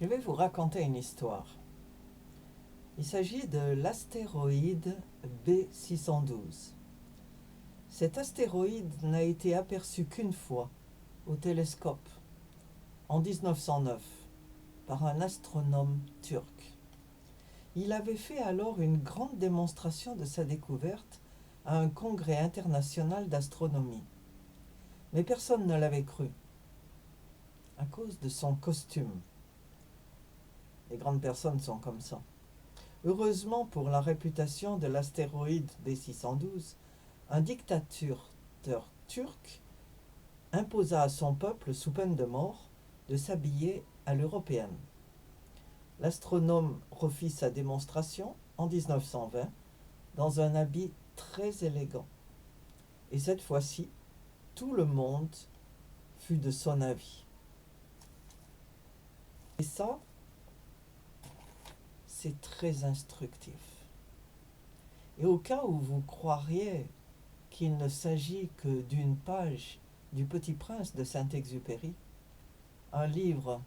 Je vais vous raconter une histoire. Il s'agit de l'astéroïde B612. Cet astéroïde n'a été aperçu qu'une fois au télescope, en 1909, par un astronome turc. Il avait fait alors une grande démonstration de sa découverte à un congrès international d'astronomie. Mais personne ne l'avait cru, à cause de son costume. Les grandes personnes sont comme ça. Heureusement pour la réputation de l'astéroïde B612, un dictateur turc imposa à son peuple, sous peine de mort, de s'habiller à l'européenne. L'astronome refit sa démonstration en 1920 dans un habit très élégant. Et cette fois-ci, tout le monde fut de son avis. Et ça, c'est très instructif. Et au cas où vous croiriez qu'il ne s'agit que d'une page du Petit Prince de Saint-Exupéry, un livre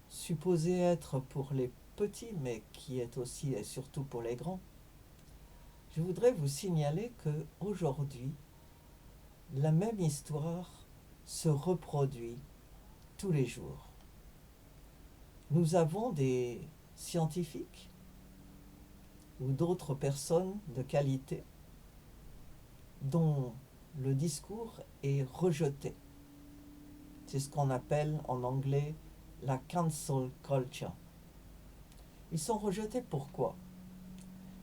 supposé être pour les petits, mais qui est aussi et surtout pour les grands, je voudrais vous signaler qu'aujourd'hui, la même histoire se reproduit tous les jours. Nous avons des scientifiques ou d'autres personnes de qualité dont le discours est rejeté. C'est ce qu'on appelle en anglais la cancel culture. Ils sont rejetés pourquoi?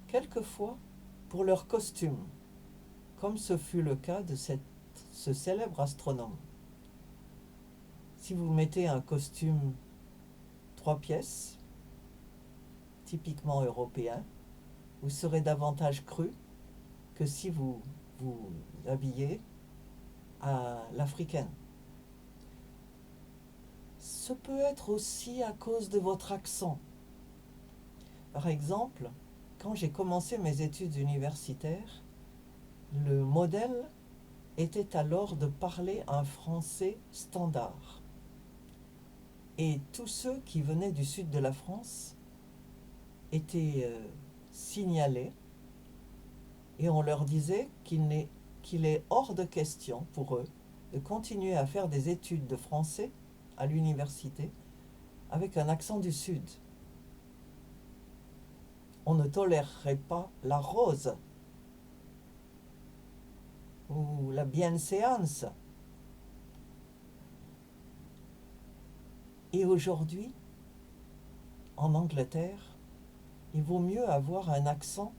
Quelquefois pour leur costume, comme ce fut le cas de ce célèbre astronome. Si vous mettez un costume 3 pièces, typiquement européen, vous serez davantage cru que si vous vous habillez à l'africaine. Ce peut être aussi à cause de votre accent. Par exemple, quand j'ai commencé mes études universitaires, le modèle était alors de parler un français standard. Et tous ceux qui venaient du sud de la France étaient signalés et on leur disait qu'il est hors de question pour eux de continuer à faire des études de français à l'université avec un accent du sud. On ne tolérerait pas la rose ou la bienséance. Et aujourd'hui, en Angleterre, il vaut mieux avoir un accent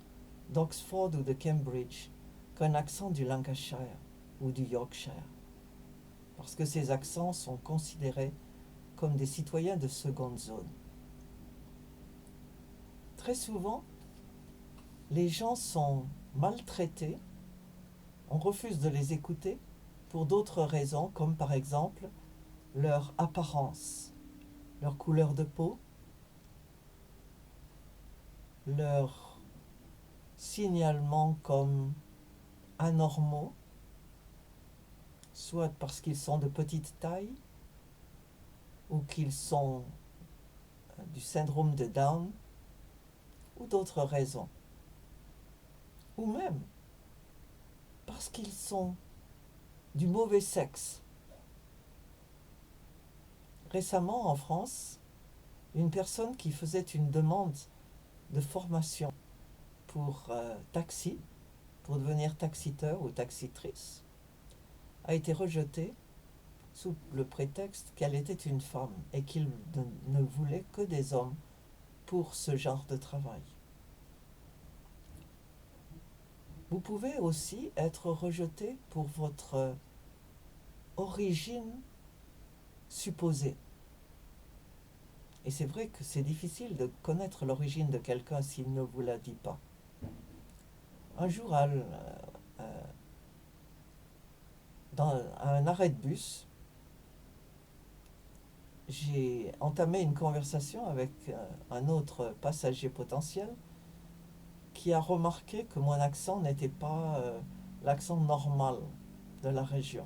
d'Oxford ou de Cambridge qu'un accent du Lancashire ou du Yorkshire, parce que ces accents sont considérés comme des citoyens de seconde zone. Très souvent, les gens sont maltraités, on refuse de les écouter pour d'autres raisons, comme par exemple leur apparence, leur couleur de peau, leur signalement comme anormaux, soit parce qu'ils sont de petite taille ou qu'ils sont du syndrome de Down ou d'autres raisons, ou même parce qu'ils sont du mauvais sexe. Récemment en France, une personne qui faisait une demande de formation pour taxi, pour devenir taxiteur ou taxitrice, a été rejetée sous le prétexte qu'elle était une femme et qu'il ne voulait que des hommes pour ce genre de travail. Vous pouvez aussi être rejeté pour votre origine supposée. Et c'est vrai que c'est difficile de connaître l'origine de quelqu'un s'il ne vous la dit pas. Un jour, dans un arrêt de bus, j'ai entamé une conversation avec un autre passager potentiel qui a remarqué que mon accent n'était pas l'accent normal de la région.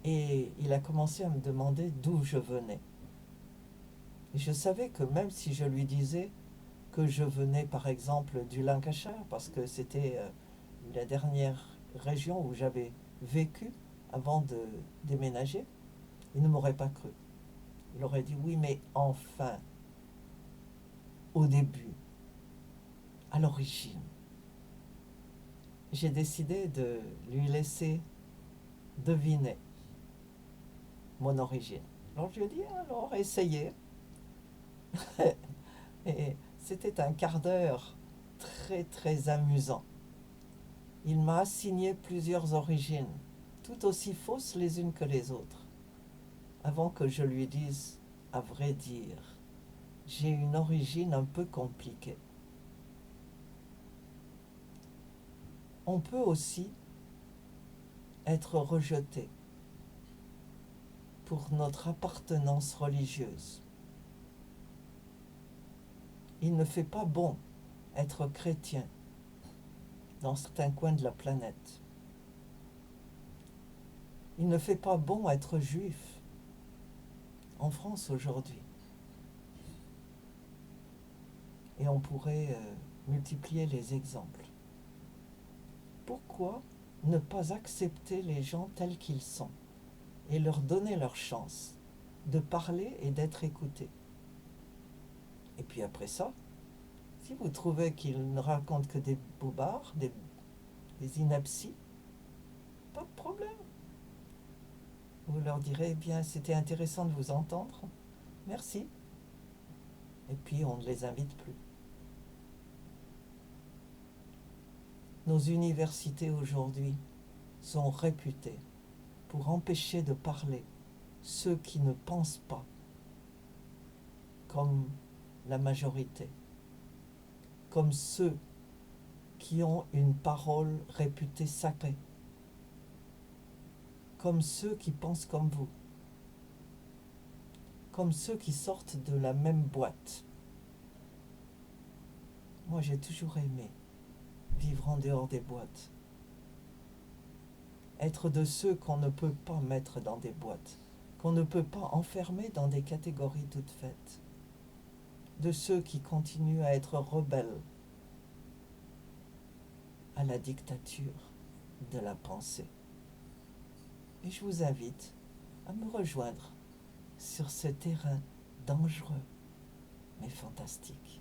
Et il a commencé à me demander d'où je venais. Et je savais que même si je lui disais que je venais par exemple du Lancashire, parce que c'était la dernière région où j'avais vécu avant de déménager, il ne m'aurait pas cru. Il aurait dit oui, mais enfin, au début, à l'origine. J'ai décidé de lui laisser deviner mon origine. Alors je lui ai dit, alors essayez. Et c'était un quart d'heure très très amusant. Il m'a assigné plusieurs origines, tout aussi fausses les unes que les autres, avant que je lui dise, à vrai dire, j'ai une origine un peu compliquée. On peut aussi être rejeté pour notre appartenance religieuse. Il ne fait pas bon être chrétien dans certains coins de la planète. Il ne fait pas bon être juif en France aujourd'hui. Et on pourrait multiplier les exemples. Pourquoi ne pas accepter les gens tels qu'ils sont et leur donner leur chance de parler et d'être écoutés? Et puis après ça, si vous trouvez qu'ils ne racontent que des bobards, des inepties, pas de problème. Vous leur direz, eh bien, c'était intéressant de vous entendre, merci. Et puis on ne les invite plus. Nos universités aujourd'hui sont réputées pour empêcher de parler ceux qui ne pensent pas comme la majorité, comme ceux qui ont une parole réputée sacrée, comme ceux qui pensent comme vous, comme ceux qui sortent de la même boîte. Moi, j'ai toujours aimé vivre en dehors des boîtes, être de ceux qu'on ne peut pas mettre dans des boîtes, qu'on ne peut pas enfermer dans des catégories toutes faites, de ceux qui continuent à être rebelles à la dictature de la pensée. Et je vous invite à me rejoindre sur ce terrain dangereux mais fantastique.